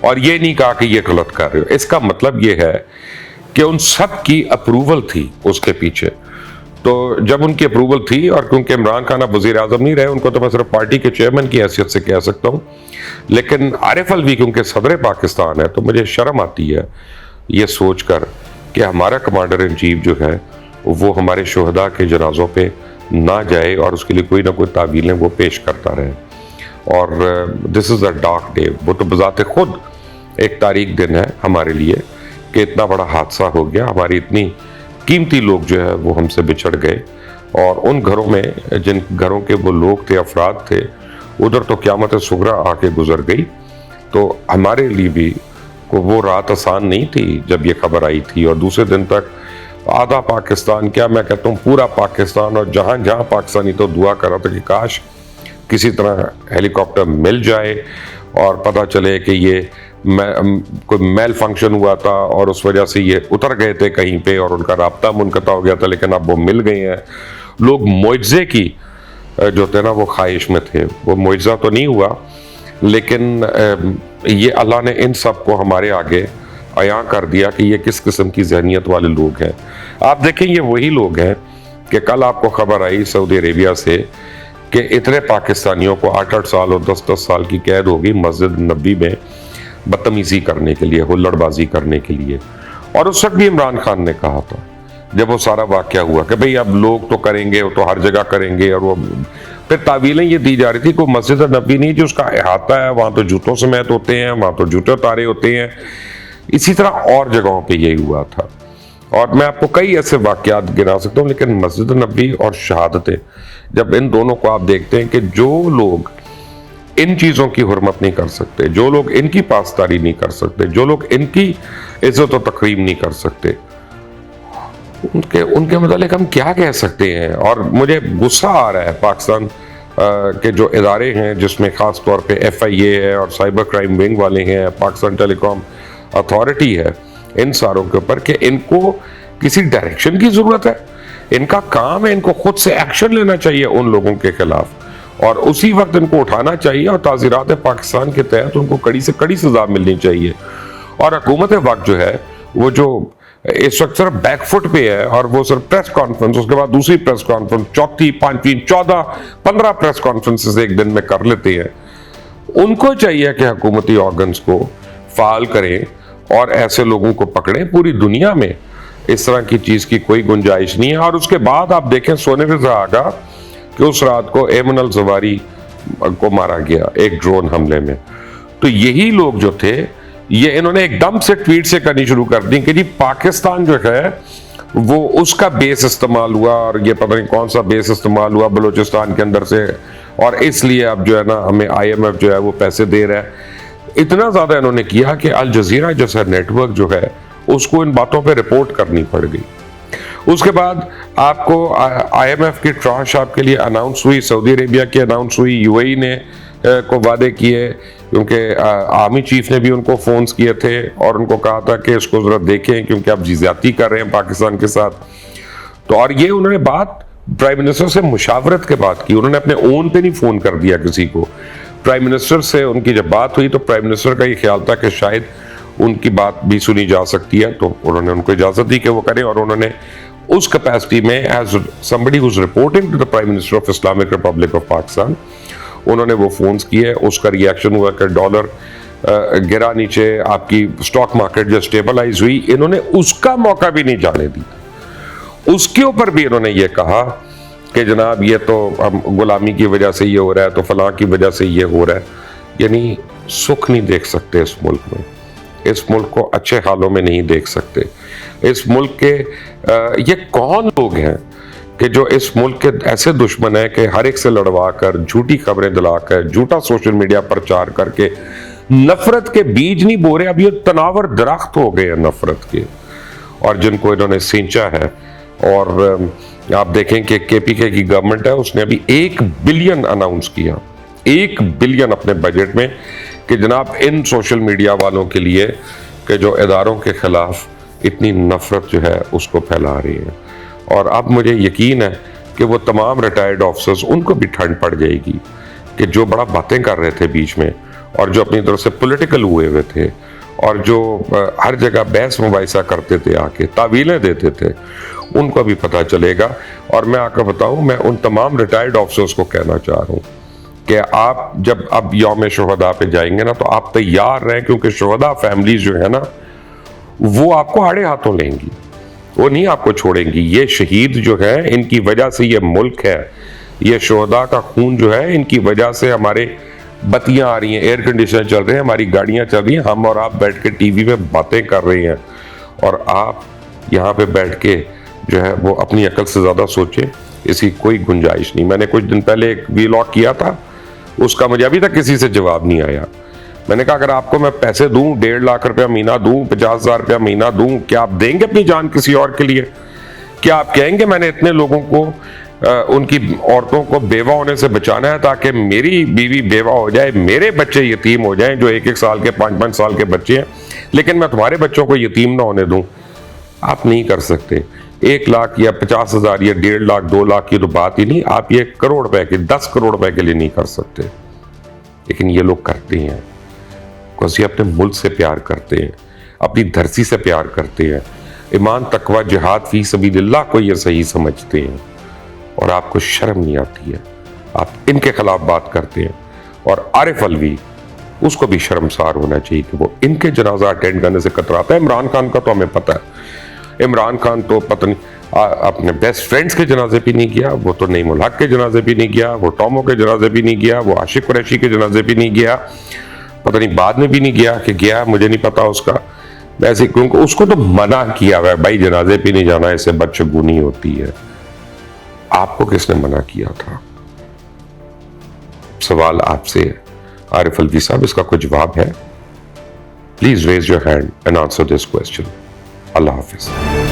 اور یہ نہیں کہا کہ یہ غلط کر رہے ہو. اس کا مطلب یہ ہے کہ ان سب کی اپروول تھی اس کے پیچھے. تو جب ان کی اپروول تھی، اور کیونکہ عمران خان اب وزیر اعظم نہیں رہے، ان کو تو میں صرف پارٹی کے چیئرمین کی حیثیت سے کہہ سکتا ہوں، لیکن عارف الوی کیونکہ صدر پاکستان ہے، تو مجھے شرم آتی ہے یہ سوچ کر کہ ہمارا کمانڈر ان چیف جو ہے وہ ہمارے شہداء کے جنازوں پہ نہ جائے اور اس کے لیے کوئی نہ کوئی تعویلیں وہ پیش کرتا رہے. اور دس از اے ڈارک ڈے. وہ تو بذات خود ایک تاریک دن ہے ہمارے لیے کہ اتنا بڑا حادثہ ہو گیا، ہماری اتنی قیمتی لوگ جو ہے وہ ہم سے بچھڑ گئے. اور ان گھروں میں جن گھروں کے وہ لوگ تھے، افراد تھے، ادھر تو قیامت صغریٰ آ کے گزر گئی. تو ہمارے لیے بھی وہ رات آسان نہیں تھی جب یہ خبر آئی تھی. اور دوسرے دن تک آدھا پاکستان، کیا میں کہتا ہوں پورا پاکستان، اور جہاں جہاں پاکستانی تو دعا کر رہا تھا کہ کاش کسی طرح ہیلی کاپٹر مل جائے اور پتہ چلے کہ یہ کوئی میل فنکشن ہوا تھا اور اس وجہ سے یہ اتر گئے تھے کہیں پہ اور ان کا رابطہ منقطع ہو گیا تھا، لیکن اب وہ مل گئے ہیں. لوگ معجزے کی جو تھے نا وہ خواہش میں تھے. وہ معجزہ تو نہیں ہوا، لیکن یہ اللہ نے ان سب کو ہمارے آگے عیاں کر دیا کہ یہ کس قسم کی ذہنیت والے لوگ ہیں. آپ دیکھیں یہ وہی لوگ ہیں کہ کل آپ کو خبر آئی سعودی عربیہ سے کہ اتنے پاکستانیوں کو 8 سال اور 10 سال کی قید ہوگی مسجد نبوی میں بدتمیزی کرنے کے لیے، ہلڑ بازی کرنے کے لیے. اور اس وقت بھی عمران خان نے کہا تھا جب وہ سارا واقعہ ہوا کہ بھئی اب لوگ تو کریں گے، وہ تو ہر جگہ کریں گے. اور وہ پھر تعویلیں یہ دی جا رہی تھی کہ مسجد نبوی نہیں جو اس کا احاطہ ہے وہاں تو جوتوں سمیت ہوتے ہیں، وہاں تو جوتے اتارے ہوتے ہیں. اسی طرح اور جگہوں پہ یہی ہوا تھا. اور میں آپ کو کئی ایسے واقعات گنا سکتا ہوں، لیکن مسجد نبوی اور شہادتیں جب ان دونوں کو آپ دیکھتے ہیں کہ جو لوگ ان چیزوں کی حرمت نہیں کر سکتے، جو لوگ ان کی پاسداری نہیں کر سکتے، جو لوگ ان کی عزت و تکریم نہیں کر سکتے، ان کے متعلق ہم کیا کہہ سکتے ہیں. اور مجھے غصہ آ رہا ہے پاکستان کے جو ادارے ہیں جس میں خاص طور پہ FIA ہے اور سائبر کرائم ونگ والے ہیں، پاکستان ٹیلی کام اتھارٹی ہے، ان ساروں کے اوپر کہ ان کو کسی ڈائریکشن کی ضرورت ہے. ان کا کام ہے، ان کو خود سے ایکشن لینا چاہیے ان لوگوں کے خلاف، اور اسی وقت ان کو اٹھانا چاہیے اور تعزیرات پاکستان کے تحت ان کو کڑی سے کڑی سزا ملنی چاہیے. اور حکومت وقت جو ہے وہ جو اس وقت صرف بیک فٹ پہ ہے، اور وہ صرف پریس کانفرنس، اس کے بعد دوسری پریس کانفرنس، چوتھی، پانچویں، 14، 15 پریس کانفرنسز ایک دن میں کر لیتے ہیں. ان کو چاہیے کہ حکومتی آرگنز کو فعال کریں اور ایسے لوگوں کو پکڑیں. پوری دنیا میں اس طرح کی چیز کی کوئی گنجائش نہیں ہے. اور اس کے بعد آپ دیکھیں سونے پہ سہاگا کہ اس رات کو ایمن الزواری کو مارا گیا ایک ڈرون حملے میں. تو یہی لوگ جو تھے یہ انہوں نے ایک دم سے ٹویٹ سے کرنی شروع کر دی کہ جی پاکستان جو ہے وہ اس کا بیس استعمال ہوا، اور یہ پتہ نہیں کون سا بیس استعمال ہوا بلوچستان کے اندر سے، اور اس لیے اب جو ہے نا ہمیں IMF جو ہے وہ پیسے دے رہا ہے. اتنا زیادہ انہوں نے کیا کہ الجزیرہ جیسا نیٹ ورک جو ہے اس کو ان باتوں پہ رپورٹ کرنی پڑ گئی. اس کے بعد آپ کو IMF کی ٹرانش آپ کے لیے اناؤنس ہوئی، سعودی عربیہ کی اناؤنس ہوئی، UAE نے کو وعدے کیے، کیونکہ آرمی چیف نے بھی ان کو فونز کیے تھے اور ان کو کہا تھا کہ اس کو ذرا دیکھیں کیونکہ آپ زیادتی کر رہے ہیں پاکستان کے ساتھ. تو اور یہ انہوں نے بات پرائم منسٹر سے مشاورت کے بعد کی، انہوں نے اپنے اون پہ نہیں فون کر دیا کسی کو. پرائم منسٹر سے ان کی جب بات ہوئی تو پرائم منسٹر کا یہ خیال تھا کہ شاید ان کی بات بھی سنی جا سکتی ہے، تو انہوں نے ان کو اجازت دی کہ وہ کریں. اور انہوں نے اس کیپیسٹی میں as somebody who's reporting to the Prime Minister of Islamic Republic of Pakistan انہوں نے وہ فونز کیے. اس کا ری ایکشن ہوا کہ ڈالر گرا نیچے، آپ کی سٹاک مارکیٹ جو سٹیبلائز ہوئی، انہوں نے اس کا موقع بھی نہیں جانے دی. اس کے اوپر بھی انہوں نے یہ کہا کہ جناب یہ تو غلامی کی وجہ سے یہ ہو رہا ہے، تو فلاں کی وجہ سے یہ ہو رہا ہے. یعنی سکھ نہیں دیکھ سکتے اس ملک میں، اس ملک کو اچھے حالوں میں نہیں دیکھ سکتے. اس ملک کے یہ کون لوگ ہیں کہ جو اس ملک کے ایسے دشمن ہیں کہ ہر ایک سے لڑوا کر، جھوٹی خبریں دلا کر، جھوٹا سوشل میڈیا پرچار کر کے نفرت کے بیج نہیں بو رہے، اب یہ تناور درخت ہو گئے ہیں نفرت کے، اور جن کو انہوں نے سینچا ہے. اور آپ دیکھیں کہ KPK کی گورنمنٹ ہے، اس نے ابھی 1 بلین اناؤنس کیا، 1 بلین اپنے بجٹ میں، کہ جناب ان سوشل میڈیا والوں کے لیے کہ جو اداروں کے خلاف اتنی نفرت جو ہے اس کو پھیلا رہی ہے. اور اب مجھے یقین ہے کہ وہ تمام ریٹائرڈ آفیسرز ان کو بھی ٹھنڈ پڑ جائے گی کہ جو بڑا باتیں کر رہے تھے بیچ میں اور جو اپنی طرف سے پولیٹیکل ہوئے تھے اور جو ہر جگہ بحث مباحثہ کرتے تھے، آ کے تعویلیں دیتے تھے، ان کو بھی پتہ چلے گا. اور میں آ کر بتاؤں، میں ان تمام ریٹائرڈ آفیسرز کو کہنا چاہ رہا ہوں کہ آپ جب اب یوم شہداء پہ جائیں گے نا تو آپ تیار رہیں، کیونکہ شہداء فیملیز جو ہے نا وہ آپ کو آڑے ہاتھوں لیں گی، وہ نہیں آپ کو چھوڑیں گی. یہ شہید جو ہے ان کی وجہ سے یہ ملک ہے، یہ شہداء کا خون جو ہے ان کی وجہ سے ہمارے بتیاں آ رہی ہیں، ایئر کنڈیشنر چل رہے ہیں، ہماری گاڑیاں چل رہی ہیں، ہم اور آپ بیٹھ کے ٹی وی میں باتیں کر رہے ہیں، اور آپ یہاں پہ بیٹھ کے جو ہے وہ اپنی عقل سے زیادہ سوچیں. اس کی کوئی گنجائش نہیں. میں نے کچھ دن پہلے ایک ویلاگ کیا تھا، اس کا مجھے ابھی تک کسی سے جواب نہیں آیا. میں نے کہا اگر آپ کو میں پیسے دوں، 1.5 لاکھ روپیہ مہینہ دوں، 50,000 روپیہ مہینہ دوں، کیا آپ دیں گے اپنی جان کسی اور کے لیے؟ کیا آپ کہیں گے میں نے اتنے لوگوں کو، ان کی عورتوں کو بیوہ ہونے سے بچانا ہے تاکہ میری بیوی بیوہ ہو جائے، میرے بچے یتیم ہو جائیں جو 1-1 سال کے 5-5 سال کے بچے ہیں، لیکن میں تمہارے بچوں کو یتیم نہ ہونے دوں؟ آپ نہیں کر سکتے. 1 لاکھ یا 50,000 یا 1.5 لاکھ 2 لاکھ کی تو بات ہی نہیں. آپ یہ کروڑ روپے کے 10 کروڑ روپے کے لیے نہیں کر سکتے، لیکن یہ لوگ کرتے ہیں کیونکہ یہ اپنے ملک سے پیار کرتے ہیں، اپنی دھرتی سے پیار کرتے ہیں، ایمان تقوی جہاد فی سبیل اللہ کو یہ صحیح سمجھتے ہیں. اور آپ کو شرم نہیں آتی ہے، آپ ان کے خلاف بات کرتے ہیں. اور عارف الوی، اس کو بھی شرمسار ہونا چاہیے کہ وہ ان کے جنازہ اٹینڈ کرنے سے کتراتا ہے. عمران خان کا تو ہمیں پتہ ہے، عمران خان تو پتہ نہیں اپنے بیسٹ فرینڈز کے جنازے بھی نہیں گیا، وہ تو نعیم الحق کے جنازے بھی نہیں گیا، وہ ٹومو کے جنازے بھی نہیں گیا، وہ عاشق قریشی کے جنازے بھی نہیں گیا، پتہ نہیں بعد میں بھی نہیں گیا کہ گیا، مجھے نہیں پتا اس کا. ویسے کیونکہ اس کو تو منع کیا ہوا ہے بھائی جنازے پہ نہیں جانا، اس سے بدشگونی ہوتی ہے. آپ کو کس نے منع کیا تھا؟ سوال آپ سے ہے. عارف الوی صاحب، اس کا کوئی جواب ہے؟ Please raise your hand and answer this question. اللہ حافظ.